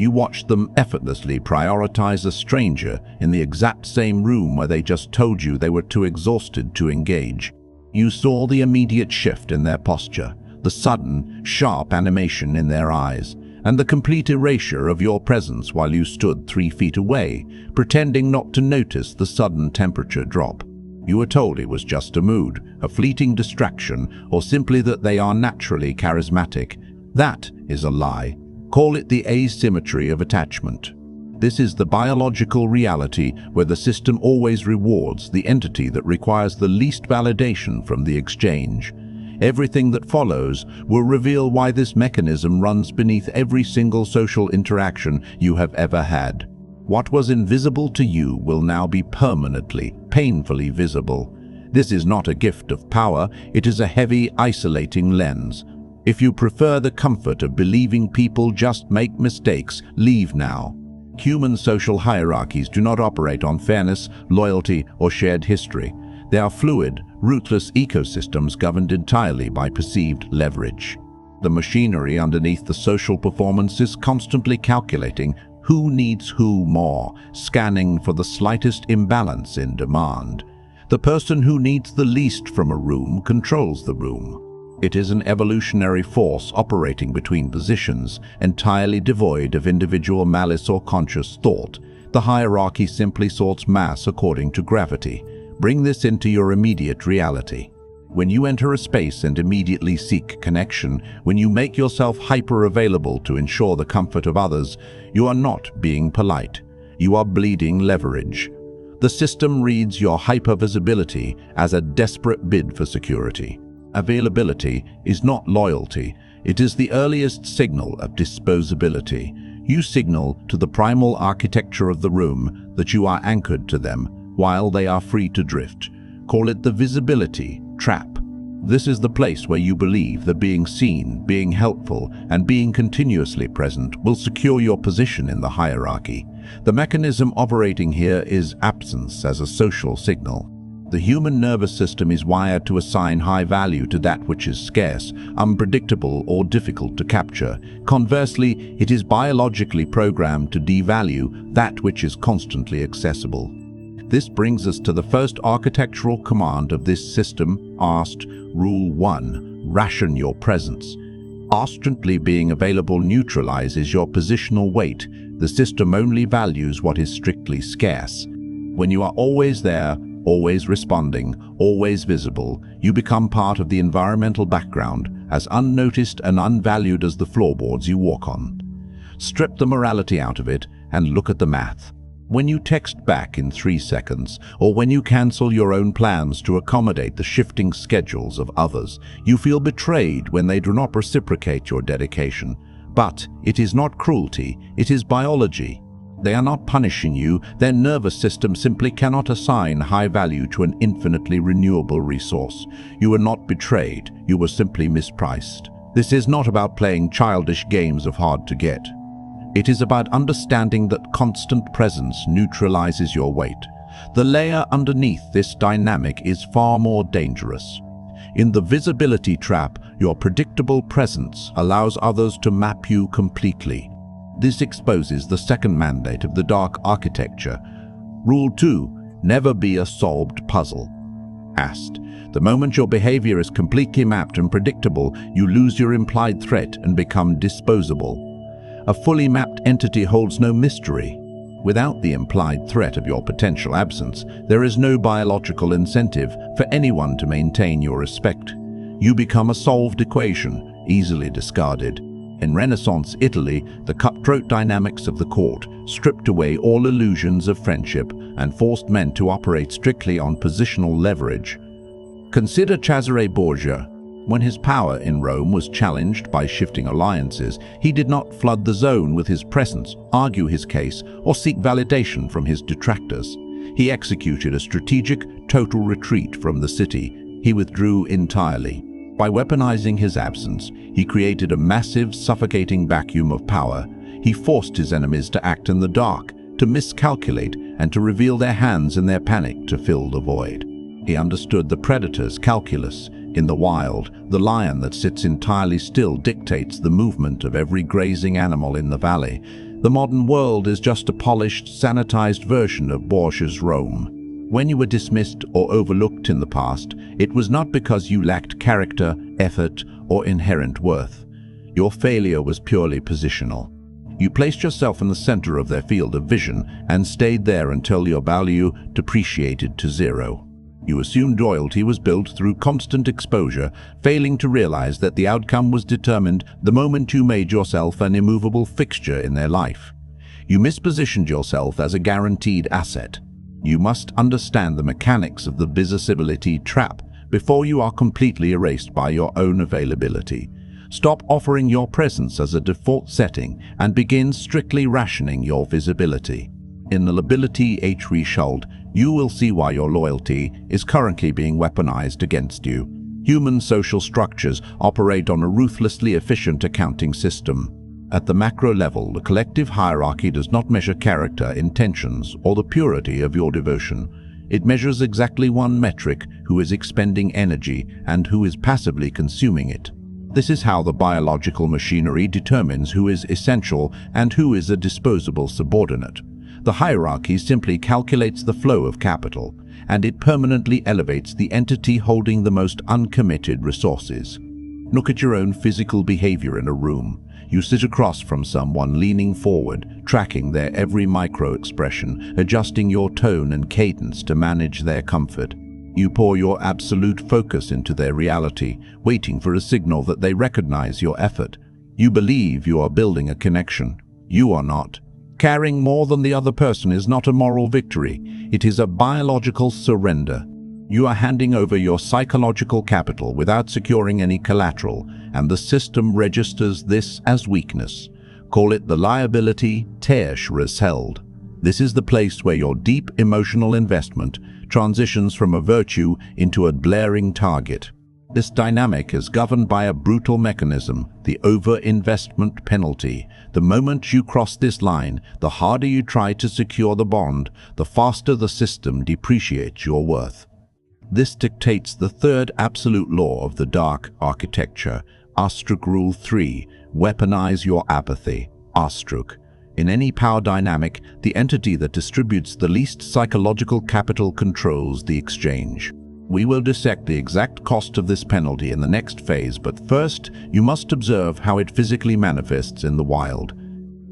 You watched them effortlessly prioritize a stranger in the exact same room where they just told you they were too exhausted to engage. You saw the immediate shift in their posture, the sudden, sharp animation in their eyes, and the complete erasure of your presence while you stood 3 feet away, pretending not to notice the sudden temperature drop. You were told it was just a mood, a fleeting distraction, or simply that they are naturally charismatic. That is a lie. Call it the asymmetry of attachment. This is the biological reality where the system always rewards the entity that requires the least validation from the exchange. Everything that follows will reveal why this mechanism runs beneath every single social interaction you have ever had. What was invisible to you will now be permanently, painfully visible. This is not a gift of power, it is a heavy, isolating lens. If you prefer the comfort of believing people just make mistakes, leave now. Human social hierarchies do not operate on fairness, loyalty, or shared history. They are fluid, ruthless ecosystems governed entirely by perceived leverage. The machinery underneath the social performance is constantly calculating who needs who more, scanning for the slightest imbalance in demand. The person who needs the least from a room controls the room. It is an evolutionary force operating between positions, entirely devoid of individual malice or conscious thought. The hierarchy simply sorts mass according to gravity. Bring this into your immediate reality. When you enter a space and immediately seek connection, when you make yourself hyper-available to ensure the comfort of others, you are not being polite. You are bleeding leverage. The system reads your hyper-visibility as a desperate bid for security. Availability is not loyalty. It is the earliest signal of disposability. You signal to the primal architecture of the room that you are anchored to them, while they are free to drift. Call it the visibility trap. This is the place where you believe that being seen, being helpful, and being continuously present will secure your position in the hierarchy. The mechanism operating here is absence as a social signal. The human nervous system is wired to assign high value to that which is scarce, unpredictable, or difficult to capture. Conversely, it is biologically programmed to devalue that which is constantly accessible. This brings us to the first architectural command of this system, asked Rule 1, ration your presence. Constantly being available neutralizes your positional weight. The system only values what is strictly scarce. When you are always there, always responding, always visible, you become part of the environmental background, as unnoticed and unvalued as the floorboards you walk on. Strip the morality out of it and look at the math. When you text back in 3 seconds, or when you cancel your own plans to accommodate the shifting schedules of others, you feel betrayed when they do not reciprocate your dedication. But it is not cruelty, it is biology. They are not punishing you, their nervous system simply cannot assign high value to an infinitely renewable resource. You were not betrayed, you were simply mispriced. This is not about playing childish games of hard to get. It is about understanding that constant presence neutralizes your weight. The layer underneath this dynamic is far more dangerous. In the visibility trap, your predictable presence allows others to map you completely. This exposes the second mandate of the dark architecture. Rule 2, never be a solved puzzle. Asked. The moment your behavior is completely mapped and predictable, you lose your implied threat and become disposable. A fully mapped entity holds no mystery. Without the implied threat of your potential absence, there is no biological incentive for anyone to maintain your respect. You become a solved equation, easily discarded. In Renaissance Italy, the cutthroat dynamics of the court stripped away all illusions of friendship and forced men to operate strictly on positional leverage. Consider Cesare Borgia. When his power in Rome was challenged by shifting alliances, he did not flood the zone with his presence, argue his case, or seek validation from his detractors. He executed a strategic, total retreat from the city. He withdrew entirely. By weaponizing his absence, he created a massive, suffocating vacuum of power. He forced his enemies to act in the dark, to miscalculate, and to reveal their hands in their panic to fill the void. He understood the predator's calculus. In the wild, the lion that sits entirely still dictates the movement of every grazing animal in the valley. The modern world is just a polished, sanitized version of bourgeois Rome. When you were dismissed or overlooked in the past, it was not because you lacked character, effort, or inherent worth. Your failure was purely positional. You placed yourself in the center of their field of vision and stayed there until your value depreciated to zero. You assumed loyalty was built through constant exposure, failing to realize that the outcome was determined the moment you made yourself an immovable fixture in their life. You mispositioned yourself as a guaranteed asset. You must understand the mechanics of the visibility trap before you are completely erased by your own availability. Stop offering your presence as a default setting and begin strictly rationing your visibility. In the Lability H. Result, you will see why your loyalty is currently being weaponized against you. Human social structures operate on a ruthlessly efficient accounting system. At the macro level, the collective hierarchy does not measure character, intentions, or the purity of your devotion. It measures exactly one metric: who is expending energy and who is passively consuming it. This is how the biological machinery determines who is essential and who is a disposable subordinate. The hierarchy simply calculates the flow of capital, and it permanently elevates the entity holding the most uncommitted resources. Look at your own physical behavior in a room. You sit across from someone, leaning forward, tracking their every micro-expression, adjusting your tone and cadence to manage their comfort. You pour your absolute focus into their reality, waiting for a signal that they recognize your effort. You believe you are building a connection. You are not. Caring more than the other person is not a moral victory. It is a biological surrender. You are handing over your psychological capital without securing any collateral, and the system registers this as weakness. Call it the liability Tesh held. This is the place where your deep emotional investment transitions from a virtue into a blaring target. This dynamic is governed by a brutal mechanism, the over-investment penalty. The moment you cross this line, the harder you try to secure the bond, the faster the system depreciates your worth. This dictates the third absolute law of the dark architecture, Astruc Rule 3, weaponize your apathy, Astruc. In any power dynamic, the entity that distributes the least psychological capital controls the exchange. We will dissect the exact cost of this penalty in the next phase, but first, you must observe how it physically manifests in the wild.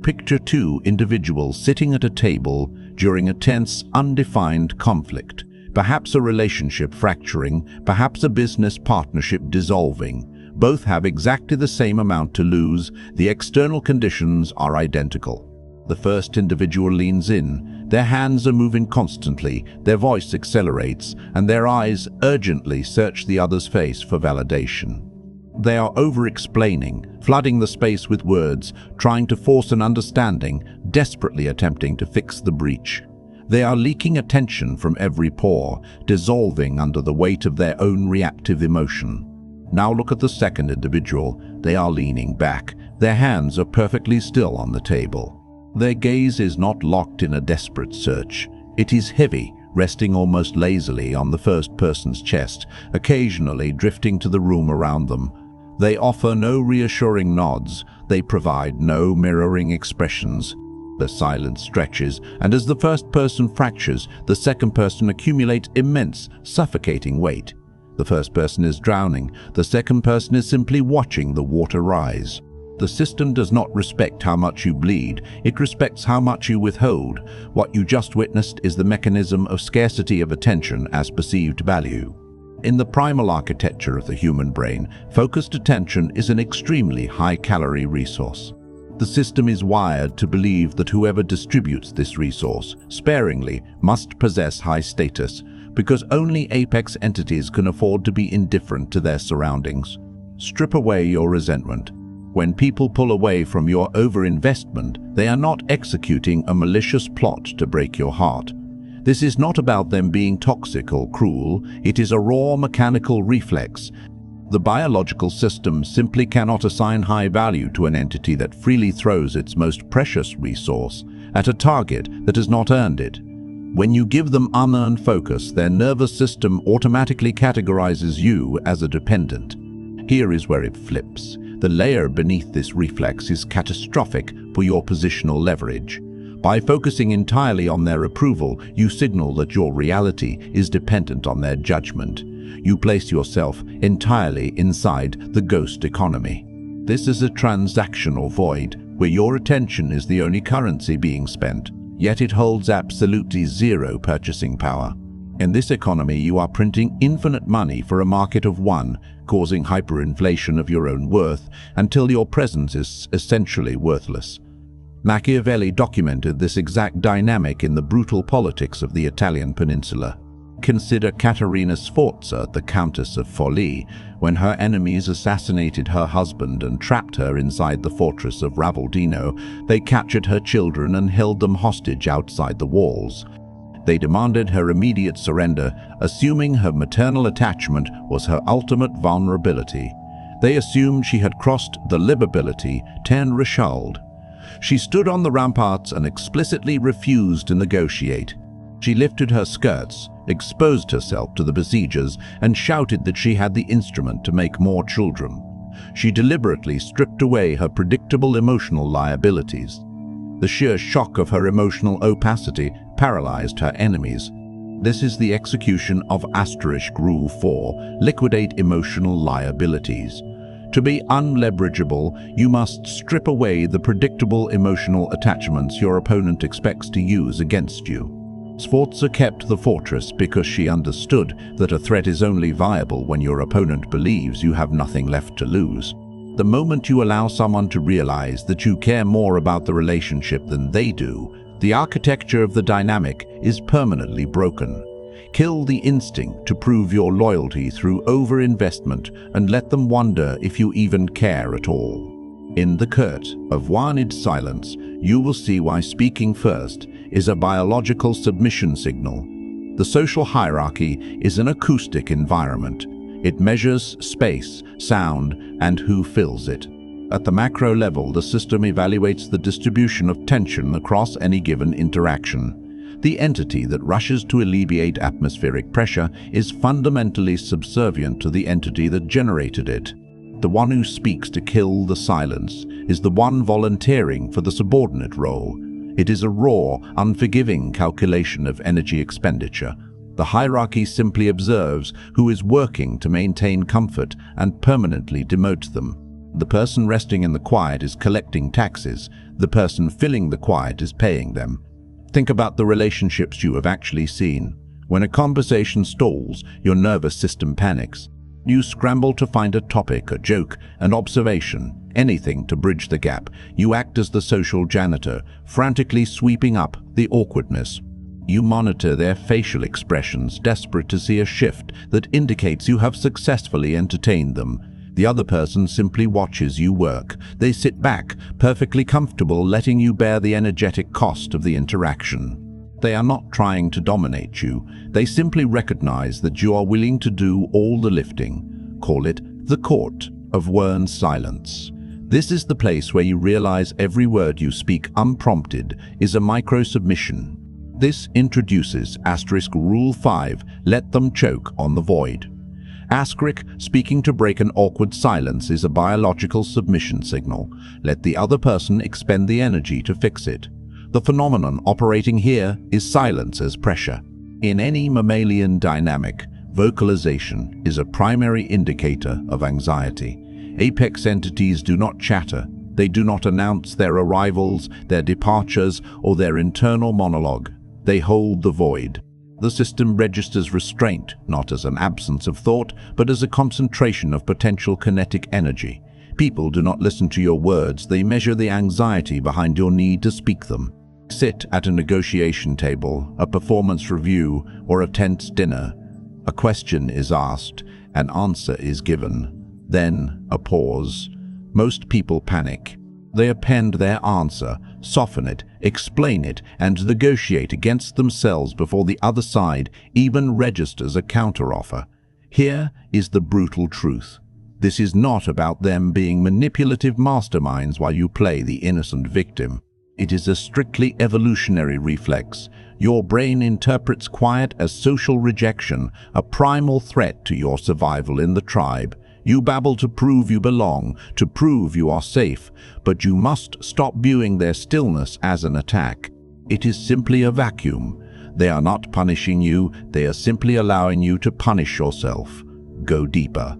Picture two individuals sitting at a table during a tense, undefined conflict. Perhaps a relationship fracturing, perhaps a business partnership dissolving. Both have exactly the same amount to lose. The external conditions are identical. The first individual leans in. Their hands are moving constantly, their voice accelerates, and their eyes urgently search the other's face for validation. They are over-explaining, flooding the space with words, trying to force an understanding, desperately attempting to fix the breach. They are leaking attention from every pore, dissolving under the weight of their own reactive emotion. Now look at the second individual. They are leaning back. Their hands are perfectly still on the table. Their gaze is not locked in a desperate search. It is heavy, resting almost lazily on the first person's chest, occasionally drifting to the room around them. They offer no reassuring nods. They provide no mirroring expressions. The silence stretches, and as the first person fractures, the second person accumulates immense, suffocating weight. The first person is drowning. The second person is simply watching the water rise. The system does not respect how much you bleed. It respects how much you withhold. What you just witnessed is the mechanism of scarcity of attention as perceived value. In the primal architecture of the human brain, focused attention is an extremely high-calorie resource. The system is wired to believe that whoever distributes this resource sparingly must possess high status, because only apex entities can afford to be indifferent to their surroundings. Strip away your resentment. When people pull away from your overinvestment, they are not executing a malicious plot to break your heart. This is not about them being toxic or cruel. It is a raw mechanical reflex. The biological system simply cannot assign high value to an entity that freely throws its most precious resource at a target that has not earned it. When you give them unearned focus, their nervous system automatically categorizes you as a dependent. Here is where it flips. The layer beneath this reflex is catastrophic for your positional leverage. By focusing entirely on their approval, you signal that your reality is dependent on their judgment. You place yourself entirely inside the ghost economy. This is a transactional void, where your attention is the only currency being spent, yet it holds absolutely zero purchasing power. In this economy, you are printing infinite money for a market of one, causing hyperinflation of your own worth until your presence is essentially worthless. Machiavelli documented this exact dynamic in The Brutal Politics of the Italian Peninsula. Consider Caterina Sforza, the Countess of Forlì. When her enemies assassinated her husband and trapped her inside the fortress of Ravaldino, they captured her children and held them hostage outside the walls. They demanded her immediate surrender, assuming her maternal attachment was her ultimate vulnerability. They assumed she had crossed the livability threshold. She stood on the ramparts and explicitly refused to negotiate. She lifted her skirts, exposed herself to the besiegers, and shouted that she had the instrument to make more children. She deliberately stripped away her predictable emotional liabilities. The sheer shock of her emotional opacity paralyzed her enemies. This is the execution of Rule 4, liquidate emotional liabilities. To be unleverageable, you must strip away the predictable emotional attachments your opponent expects to use against you. Sforza kept the fortress because she understood that a threat is only viable when your opponent believes you have nothing left to lose. The moment you allow someone to realize that you care more about the relationship than they do, the architecture of the dynamic is permanently broken. Kill the instinct to prove your loyalty through overinvestment and let them wonder if you even care at all. In The Curt of Warned Silence, you will see why speaking first is a biological submission signal. The social hierarchy is an acoustic environment. It measures space, sound, and who fills it. At the macro level, the system evaluates the distribution of tension across any given interaction. The entity that rushes to alleviate atmospheric pressure is fundamentally subservient to the entity that generated it. The one who speaks to kill the silence is the one volunteering for the subordinate role. It is a raw, unforgiving calculation of energy expenditure. The hierarchy simply observes who is working to maintain comfort and permanently demotes them. The person resting in the quiet is collecting taxes. The person filling the quiet is paying them. Think about the relationships you have actually seen. When a conversation stalls, your nervous system panics. You scramble to find a topic, a joke, an observation, anything to bridge the gap. You act as the social janitor, frantically sweeping up the awkwardness. You monitor their facial expressions, desperate to see a shift that indicates you have successfully entertained them. The other person simply watches you work. They sit back, perfectly comfortable, letting you bear the energetic cost of the interaction. They are not trying to dominate you. They simply recognize that you are willing to do all the lifting. Call it the court of Warned Silence. This is the place where you realize every word you speak unprompted is a micro-submission. This introduces Rule 5, let them choke on the void. Speaking to break an awkward silence is a biological submission signal. Let the other person expend the energy to fix it. The phenomenon operating here is silence as pressure. In any mammalian dynamic, vocalization is a primary indicator of anxiety. Apex entities do not chatter. They do not announce their arrivals, their departures, or their internal monologue. They hold the void. The system registers restraint, not as an absence of thought, but as a concentration of potential kinetic energy. People do not listen to your words, they measure the anxiety behind your need to speak them. Sit at a negotiation table, a performance review, or a tense dinner. A question is asked, an answer is given. Then a pause. Most people panic. They append their answer, soften it, explain it, and negotiate against themselves before the other side even registers a counteroffer. Here is the brutal truth. This is not about them being manipulative masterminds while you play the innocent victim. It is a strictly evolutionary reflex. Your brain interprets quiet as social rejection, a primal threat to your survival in the tribe. You babble to prove you belong, to prove you are safe, but you must stop viewing their stillness as an attack. It is simply a vacuum. They are not punishing you, they are simply allowing you to punish yourself. Go deeper.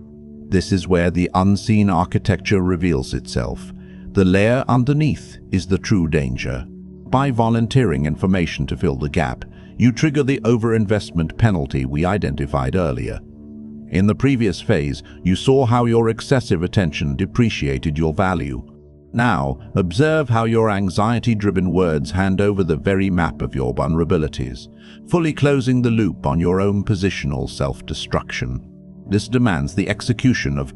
This is where the unseen architecture reveals itself. The layer underneath is the true danger. By volunteering information to fill the gap, you trigger the overinvestment penalty we identified earlier. In the previous phase, you saw how your excessive attention depreciated your value. Now, observe how your anxiety-driven words hand over the very map of your vulnerabilities, fully closing the loop on your own positional self-destruction. This demands the execution of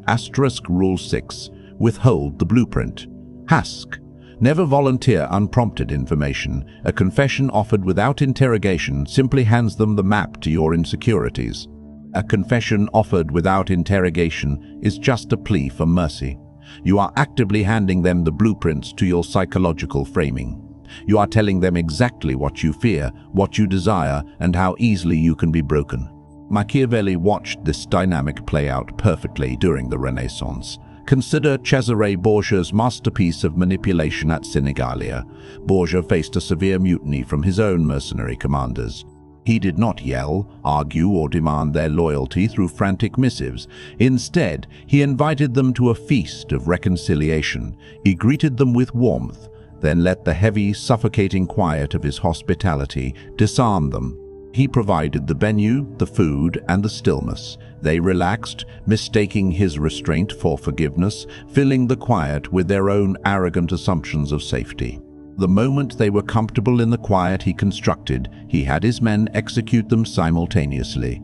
Rule 6, withhold the blueprint. Hask. Never volunteer unprompted information. A confession offered without interrogation simply hands them the map to your insecurities. A confession offered without interrogation is just a plea for mercy. You are actively handing them the blueprints to your psychological framing. You are telling them exactly what you fear, what you desire, and how easily you can be broken. Machiavelli watched this dynamic play out perfectly during the Renaissance. Consider Cesare Borgia's masterpiece of manipulation at Senigallia. Borgia faced a severe mutiny from his own mercenary commanders. He did not yell, argue, or demand their loyalty through frantic missives. Instead, he invited them to a feast of reconciliation. He greeted them with warmth, then let the heavy, suffocating quiet of his hospitality disarm them. He provided the venue, the food, and the stillness. They relaxed, mistaking his restraint for forgiveness, filling the quiet with their own arrogant assumptions of safety. The moment they were comfortable in the quiet he constructed, he had his men execute them simultaneously.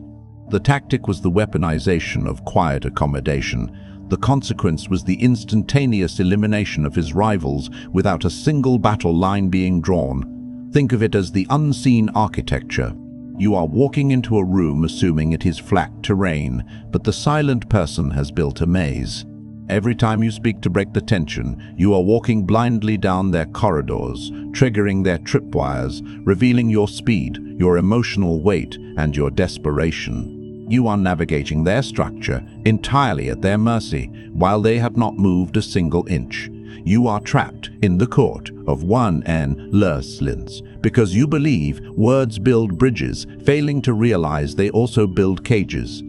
The tactic was the weaponization of quiet accommodation. The consequence was the instantaneous elimination of his rivals without a single battle line being drawn. Think of it as the unseen architecture. You are walking into a room assuming it is flat terrain, but the silent person has built a maze. Every time you speak to break the tension, you are walking blindly down their corridors, triggering their tripwires, revealing your speed, your emotional weight, and your desperation. You are navigating their structure entirely at their mercy, while they have not moved a single inch. You are trapped in the court of one and less because you believe words build bridges, failing to realize they also build cages.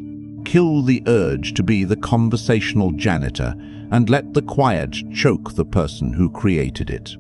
Kill the urge to be the conversational janitor and let the quiet choke the person who created it.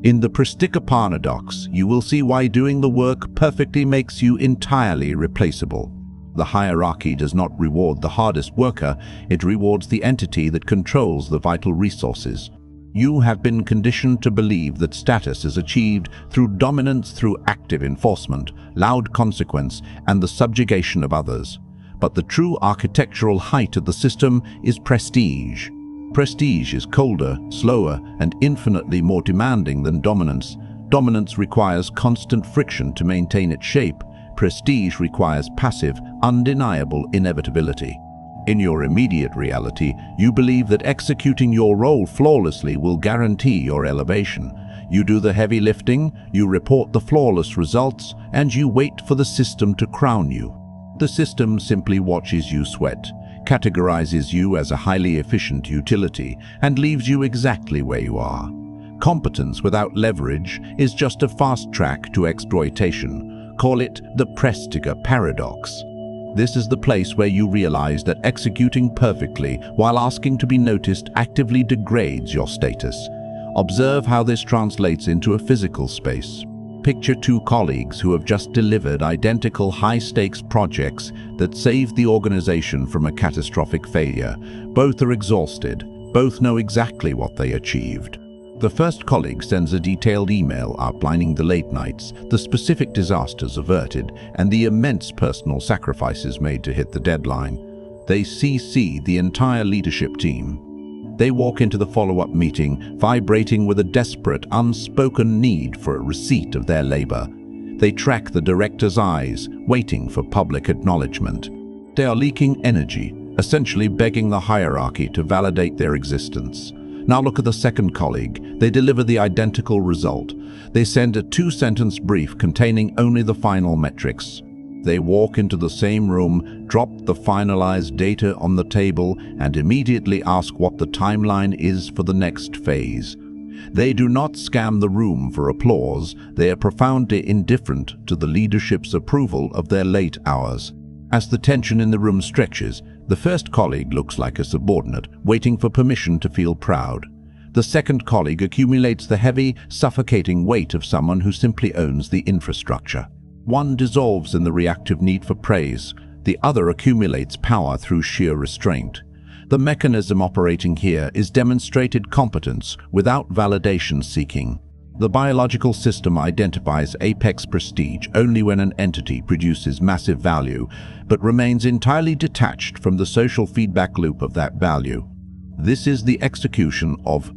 In the Pristica paradox, you will see why doing the work perfectly makes you entirely replaceable. The hierarchy does not reward the hardest worker, it rewards the entity that controls the vital resources. You have been conditioned to believe that status is achieved through dominance, through active enforcement, loud consequence, and the subjugation of others. But the true architectural height of the system is prestige. Prestige is colder, slower, and infinitely more demanding than dominance. Dominance requires constant friction to maintain its shape. Prestige requires passive, undeniable inevitability. In your immediate reality, you believe that executing your role flawlessly will guarantee your elevation. You do the heavy lifting, you report the flawless results, and you wait for the system to crown you. The system simply watches you sweat, categorizes you as a highly efficient utility, and leaves you exactly where you are. Competence without leverage is just a fast track to exploitation. Call it the Pristica paradox. This is the place where you realize that executing perfectly while asking to be noticed actively degrades your status. Observe how this translates into a physical space. Picture two colleagues who have just delivered identical high-stakes projects that saved the organization from a catastrophic failure. Both are exhausted. Both know exactly what they achieved. The first colleague sends a detailed email outlining the late nights, the specific disasters averted, and the immense personal sacrifices made to hit the deadline. They CC the entire leadership team. They walk into the follow-up meeting, vibrating with a desperate, unspoken need for a receipt of their labor. They track the director's eyes, waiting for public acknowledgement. They are leaking energy, essentially begging the hierarchy to validate their existence. Now look at the second colleague. They deliver the identical result. They send a 2-sentence brief containing only the final metrics. They walk into the same room, drop the finalized data on the table, and immediately ask what the timeline is for the next phase. They do not scam the room for applause. They are profoundly indifferent to the leadership's approval of their late hours. As the tension in the room stretches, the first colleague looks like a subordinate, waiting for permission to feel proud. The second colleague accumulates the heavy, suffocating weight of someone who simply owns the infrastructure. One dissolves in the reactive need for praise. The other accumulates power through sheer restraint. The mechanism operating here is demonstrated competence without validation seeking. The biological system identifies apex prestige only when an entity produces massive value, but remains entirely detached from the social feedback loop of that value. This is the execution of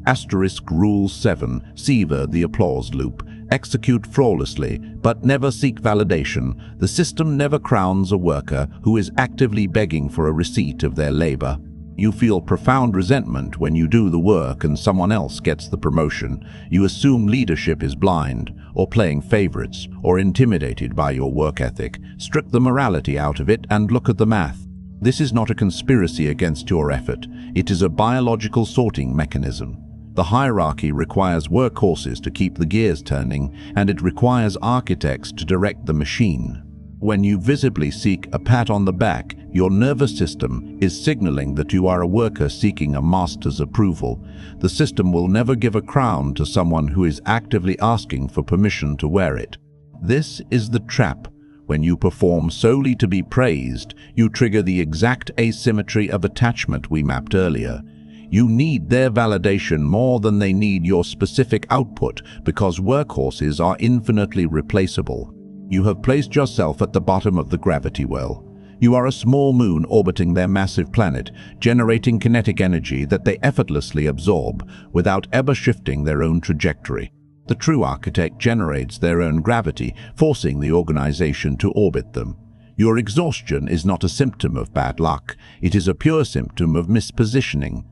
Rule 7, deceive the applause loop. Execute flawlessly, but never seek validation. The system never crowns a worker who is actively begging for a receipt of their labor. You feel profound resentment when you do the work and someone else gets the promotion. You assume leadership is blind, or playing favorites, or intimidated by your work ethic. Strip the morality out of it and look at the math. This is not a conspiracy against your effort. It is a biological sorting mechanism. The hierarchy requires workhorses to keep the gears turning, and it requires architects to direct the machine. When you visibly seek a pat on the back, your nervous system is signaling that you are a worker seeking a master's approval. The system will never give a crown to someone who is actively asking for permission to wear it. This is the trap. When you perform solely to be praised, you trigger the exact asymmetry of attachment we mapped earlier. You need their validation more than they need your specific output because workhorses are infinitely replaceable. You have placed yourself at the bottom of the gravity well. You are a small moon orbiting their massive planet, generating kinetic energy that they effortlessly absorb without ever shifting their own trajectory. The true architect generates their own gravity, forcing the organization to orbit them. Your exhaustion is not a symptom of bad luck. It is a pure symptom of mispositioning.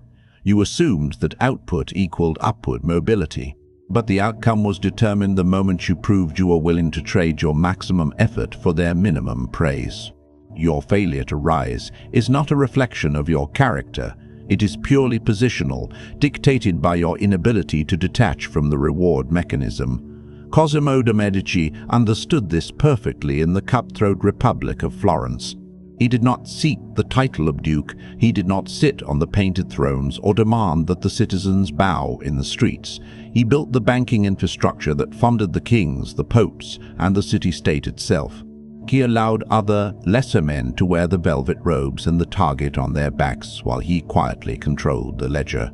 You assumed that output equaled upward mobility. But the outcome was determined the moment you proved you were willing to trade your maximum effort for their minimum praise. Your failure to rise is not a reflection of your character. It is purely positional, dictated by your inability to detach from the reward mechanism. Cosimo de' Medici understood this perfectly in the cutthroat Republic of Florence. He did not seek the title of duke. He did not sit on the painted thrones or demand that the citizens bow in the streets. He built the banking infrastructure that funded the kings, the popes, and the city-state itself. He allowed other, lesser men to wear the velvet robes and the target on their backs while he quietly controlled the ledger.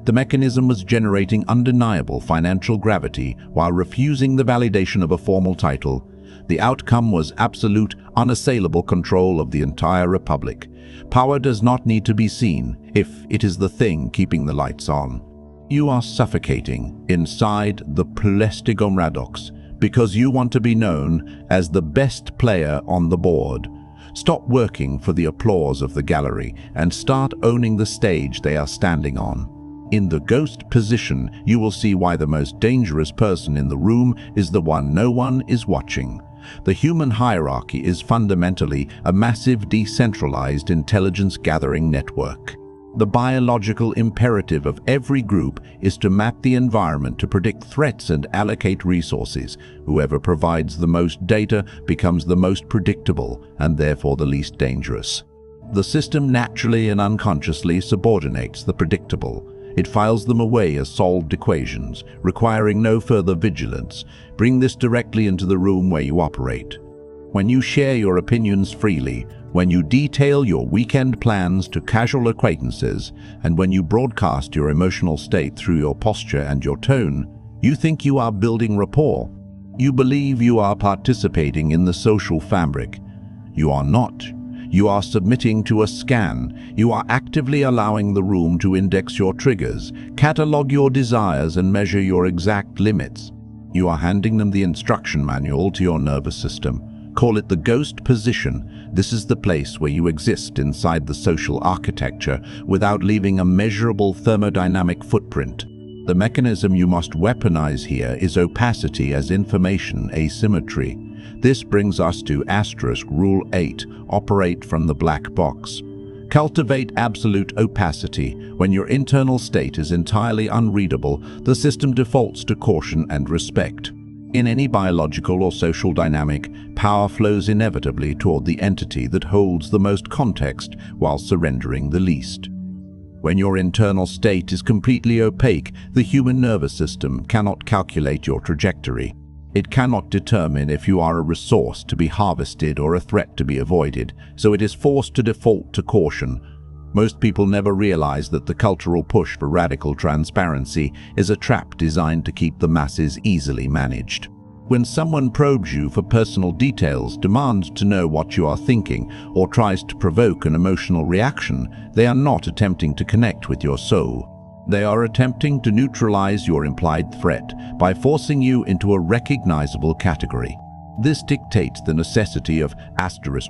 The mechanism was generating undeniable financial gravity while refusing the validation of a formal title. The outcome was absolute, unassailable control of the entire republic. Power does not need to be seen if it is the thing keeping the lights on. You are suffocating inside the Plestigomradox because you want to be known as the best player on the board. Stop working for the applause of the gallery and start owning the stage they are standing on. In the ghost position, you will see why the most dangerous person in the room is the one no one is watching. The human hierarchy is fundamentally a massive decentralized intelligence-gathering network. The biological imperative of every group is to map the environment to predict threats and allocate resources. Whoever provides the most data becomes the most predictable and therefore the least dangerous. The system naturally and unconsciously subordinates the predictable. It files them away as solved equations, requiring no further vigilance. Bring this directly into the room where you operate. When you share your opinions freely, when you detail your weekend plans to casual acquaintances, and when you broadcast your emotional state through your posture and your tone, you think you are building rapport. You believe you are participating in the social fabric. You are not. You are submitting to a scan. You are actively allowing the room to index your triggers, catalog your desires, and measure your exact limits. You are handing them the instruction manual to your nervous system. Call it the ghost position. This is the place where you exist inside the social architecture without leaving a measurable thermodynamic footprint. The mechanism you must weaponize here is opacity as information asymmetry. This brings us to Rule 8, operate from the black box. Cultivate absolute opacity. When your internal state is entirely unreadable, the system defaults to caution and respect. In any biological or social dynamic, power flows inevitably toward the entity that holds the most context while surrendering the least. When your internal state is completely opaque, the human nervous system cannot calculate your trajectory. It cannot determine if you are a resource to be harvested or a threat to be avoided, so it is forced to default to caution. Most people never realize that the cultural push for radical transparency is a trap designed to keep the masses easily managed. When someone probes you for personal details, demands to know what you are thinking, or tries to provoke an emotional reaction, they are not attempting to connect with your soul. They are attempting to neutralize your implied threat by forcing you into a recognizable category. This dictates the necessity of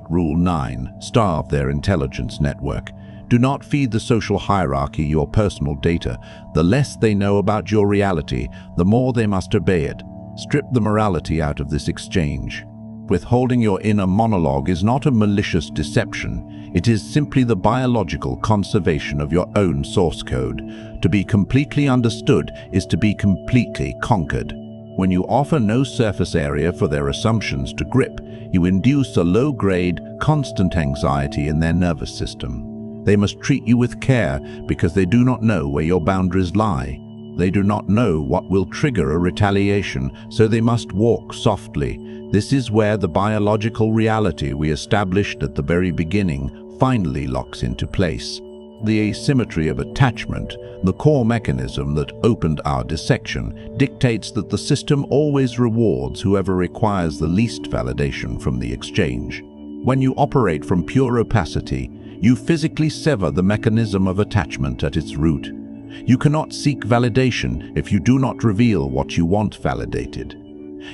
Rule 9, starve their intelligence network. Do not feed the social hierarchy your personal data. The less they know about your reality, the more they must obey it. Strip the morality out of this exchange. Withholding your inner monologue is not a malicious deception. It is simply the biological conservation of your own source code. To be completely understood is to be completely conquered. When you offer no surface area for their assumptions to grip, you induce a low-grade, constant anxiety in their nervous system. They must treat you with care because they do not know where your boundaries lie. They do not know what will trigger a retaliation, so they must walk softly. This is where the biological reality we established at the very beginning finally locks into place. The asymmetry of attachment, the core mechanism that opened our dissection, dictates that the system always rewards whoever requires the least validation from the exchange. When you operate from pure opacity, you physically sever the mechanism of attachment at its root. You cannot seek validation if you do not reveal what you want validated.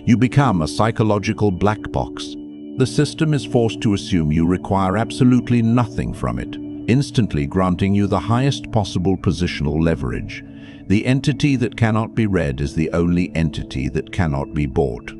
You become a psychological black box. The system is forced to assume you require absolutely nothing from it, instantly granting you the highest possible positional leverage. The entity that cannot be read is the only entity that cannot be bought.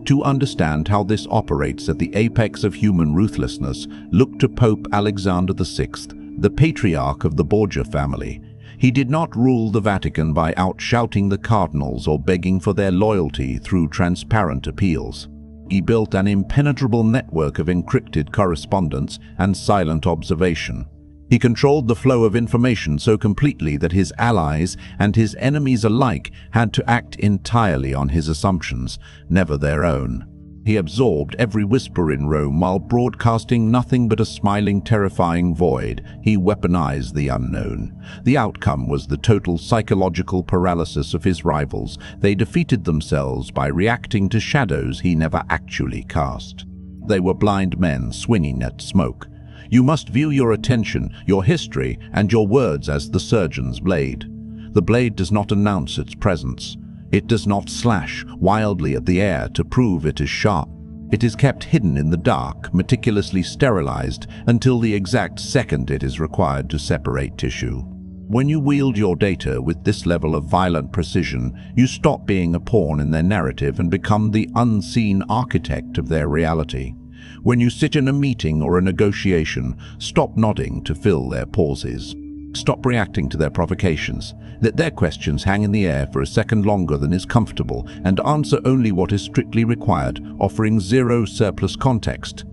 To understand how this operates at the apex of human ruthlessness, look to Pope Alexander VI, the patriarch of the Borgia family. He did not rule the Vatican by outshouting the cardinals or begging for their loyalty through transparent appeals. He built an impenetrable network of encrypted correspondence and silent observation. He controlled the flow of information so completely that his allies and his enemies alike had to act entirely on his assumptions, never their own. He absorbed every whisper in Rome while broadcasting nothing but a smiling, terrifying void. He weaponized the unknown. The outcome was the total psychological paralysis of his rivals. They defeated themselves by reacting to shadows he never actually cast. They were blind men swinging at smoke. You must view your attention, your history, and your words as the surgeon's blade. The blade does not announce its presence. It does not slash wildly at the air to prove it is sharp. It is kept hidden in the dark, meticulously sterilized, until the exact second it is required to separate tissue. When you wield your data with this level of violent precision, you stop being a pawn in their narrative and become the unseen architect of their reality. When you sit in a meeting or a negotiation, stop nodding to fill their pauses. Stop reacting to their provocations. Let their questions hang in the air for a second longer than is comfortable, and answer only what is strictly required, offering zero surplus context.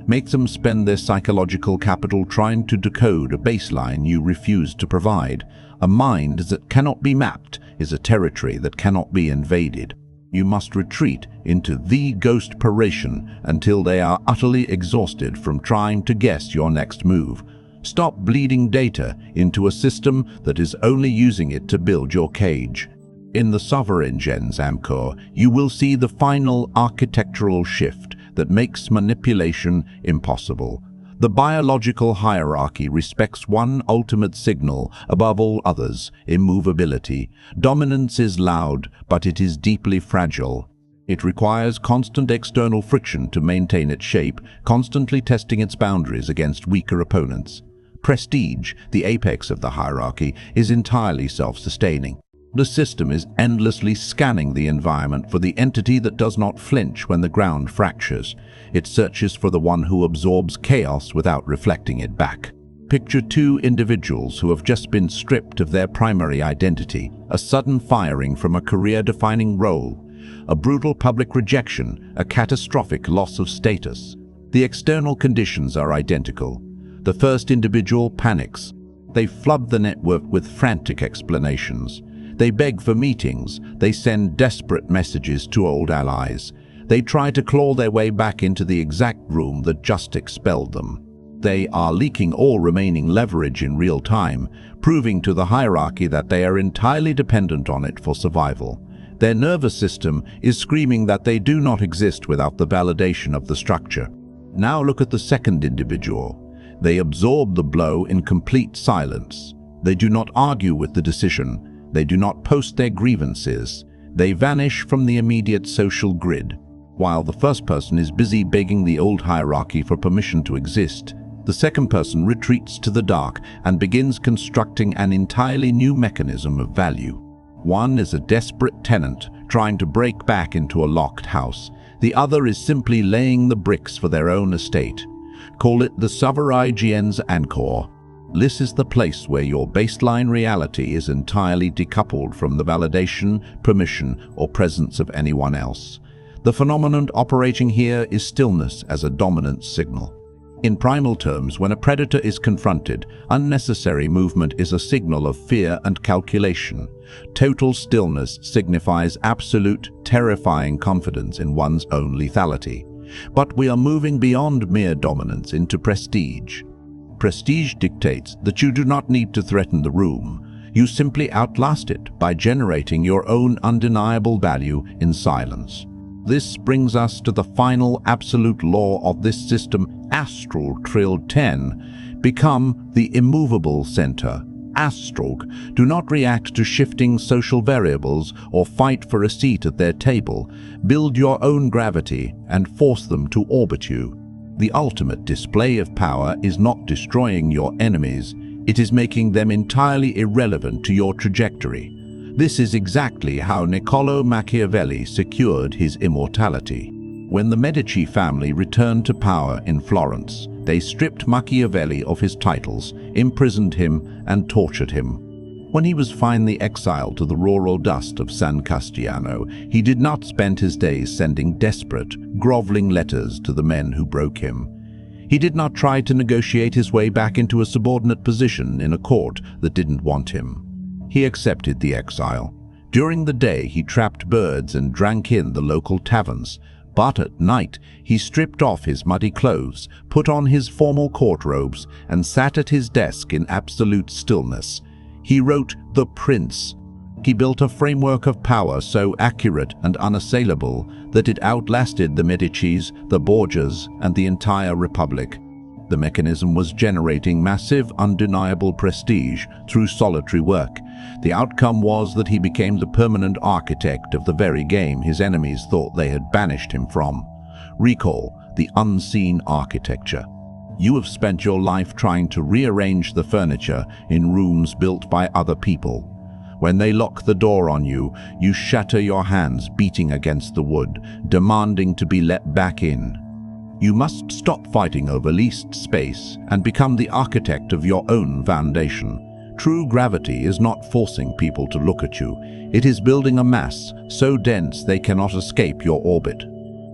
Make them spend their psychological capital trying to decode a baseline you refuse to provide. A mind that cannot be mapped is a territory that cannot be invaded. You must retreat into the ghost paration until they are utterly exhausted from trying to guess your next move. Stop bleeding data into a system that is only using it to build your cage. In the sovereign gens Amcor, you will see the final architectural shift that makes manipulation impossible. The biological hierarchy respects one ultimate signal above all others: immovability. Dominance is loud, but it is deeply fragile. It requires constant external friction to maintain its shape, constantly testing its boundaries against weaker opponents. Prestige, the apex of the hierarchy, is entirely self-sustaining. The system is endlessly scanning the environment for the entity that does not flinch when the ground fractures. It searches for the one who absorbs chaos without reflecting it back. Picture two individuals who have just been stripped of their primary identity, a sudden firing from a career-defining role, a brutal public rejection, a catastrophic loss of status. The external conditions are identical. The first individual panics. They flood the network with frantic explanations. They beg for meetings. They send desperate messages to old allies. They try to claw their way back into the exact room that just expelled them. They are leaking all remaining leverage in real time, proving to the hierarchy that they are entirely dependent on it for survival. Their nervous system is screaming that they do not exist without the validation of the structure. Now look at the second individual. They absorb the blow in complete silence. They do not argue with the decision. They do not post their grievances. They vanish from the immediate social grid. While the first person is busy begging the old hierarchy for permission to exist, the second person retreats to the dark and begins constructing an entirely new mechanism of value. One is a desperate tenant trying to break back into a locked house. The other is simply laying the bricks for their own estate. Call it the Sovereign's Anchor. This is the place where your baseline reality is entirely decoupled from the validation, permission, or presence of anyone else. The phenomenon operating here is stillness as a dominant signal. In primal terms, when a predator is confronted, unnecessary movement is a signal of fear and calculation. Total stillness signifies absolute, terrifying confidence in one's own lethality. But we are moving beyond mere dominance into prestige. Prestige dictates that you do not need to threaten the room. You simply outlast it by generating your own undeniable value in silence. This brings us to the final absolute law of this system, Astral Trill 10. Become the immovable center. Astral. Do not react to shifting social variables or fight for a seat at their table. Build your own gravity and force them to orbit you. The ultimate display of power is not destroying your enemies. It is making them entirely irrelevant to your trajectory. This is exactly how Niccolò Machiavelli secured his immortality. When the Medici family returned to power in Florence, they stripped Machiavelli of his titles, imprisoned him, and tortured him. When he was finally exiled to the rural dust of San Castiano, he did not spend his days sending desperate, groveling letters to the men who broke him. He did not try to negotiate his way back into a subordinate position in a court that didn't want him. He accepted the exile. During the day, he trapped birds and drank in the local taverns. But at night, he stripped off his muddy clothes, put on his formal court robes, and sat at his desk in absolute stillness. He wrote The Prince. He built a framework of power so accurate and unassailable that it outlasted the Medicis, the Borgias, and the entire Republic. The mechanism was generating massive, undeniable prestige through solitary work. The outcome was that he became the permanent architect of the very game his enemies thought they had banished him from. Recall the unseen architecture. You have spent your life trying to rearrange the furniture in rooms built by other people. When they lock the door on you, you shatter your hands beating against the wood, demanding to be let back in. You must stop fighting over leased space and become the architect of your own foundation. True gravity is not forcing people to look at you. It is building a mass so dense they cannot escape your orbit.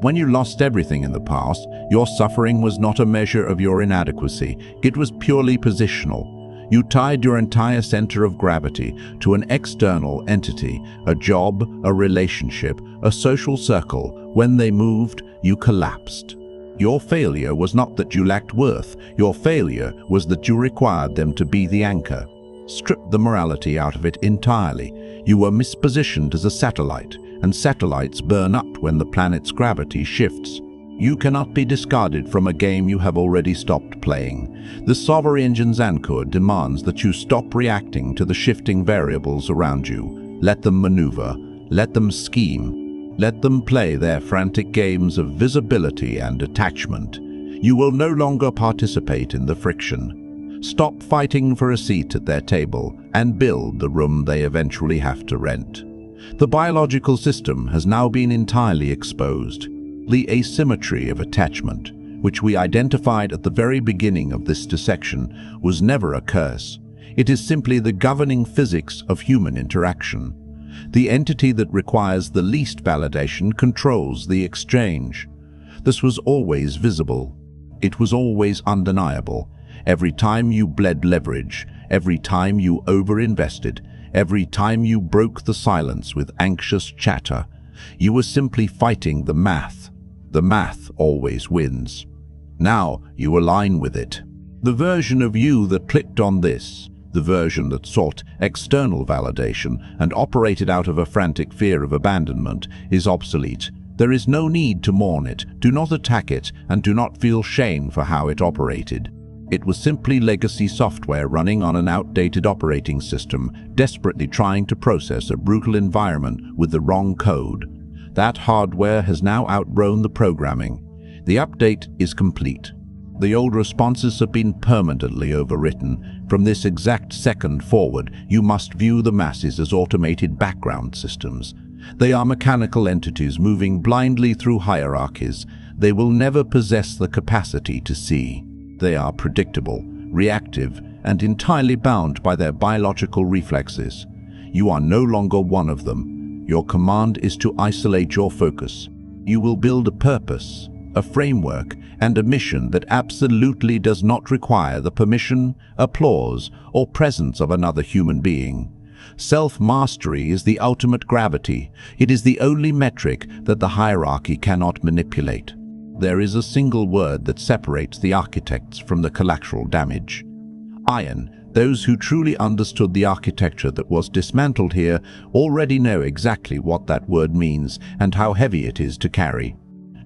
When you lost everything in the past, your suffering was not a measure of your inadequacy. It was purely positional. You tied your entire center of gravity to an external entity, a job, a relationship, a social circle. When they moved, you collapsed. Your failure was not that you lacked worth. Your failure was that you required them to be the anchor. Strip the morality out of it entirely. You were mispositioned as a satellite, and satellites burn up when the planet's gravity shifts. You cannot be discarded from a game you have already stopped playing. The Sovereign's Anchor demands that you stop reacting to the shifting variables around you. Let them maneuver. Let them scheme. Let them play their frantic games of visibility and attachment. You will no longer participate in the friction. stop fighting for a seat at their table, and build the room they eventually have to rent. The biological system has now been entirely exposed. The asymmetry of attachment, which we identified at the very beginning of this dissection, was never a curse. It is simply the governing physics of human interaction. The entity that requires the least validation controls the exchange. This was always visible. It was always undeniable. Every time you bled leverage, every time you overinvested, every time you broke the silence with anxious chatter, you were simply fighting the math. The math always wins. Now you align with it. The version of you that clicked on this, the version that sought external validation and operated out of a frantic fear of abandonment, is obsolete. There is no need to mourn it, do not attack it, and do not feel shame for how it operated. It was simply legacy software running on an outdated operating system, desperately trying to process a brutal environment with the wrong code. That hardware has now outgrown the programming. The update is complete. The old responses have been permanently overwritten. From this exact second forward, you must view the masses as automated background systems. They are mechanical entities moving blindly through hierarchies. They will never possess the capacity to see. They are predictable, reactive, and entirely bound by their biological reflexes. You are no longer one of them. Your command is to isolate your focus. You will build a purpose, a framework, and a mission that absolutely does not require the permission, applause, or presence of another human being. Self-mastery is the ultimate gravity. It is the only metric that the hierarchy cannot manipulate. There is a single word that separates the architects from the collateral damage. Iron. Those who truly understood the architecture that was dismantled here already know exactly what that word means and how heavy it is to carry.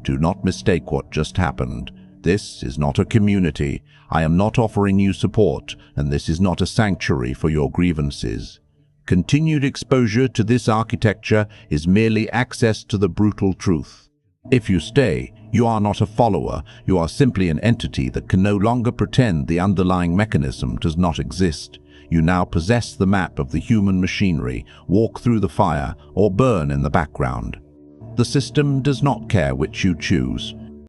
Do not mistake what just happened. This is not a community. I am not offering you support, and this is not a sanctuary for your grievances. Continued exposure to this architecture is merely access to the brutal truth. If you stay, you are not a follower. You are simply an entity that can no longer pretend the underlying mechanism does not exist. You now possess the map of the human machinery, walk through the fire, or burn in the background. The system does not care which you choose.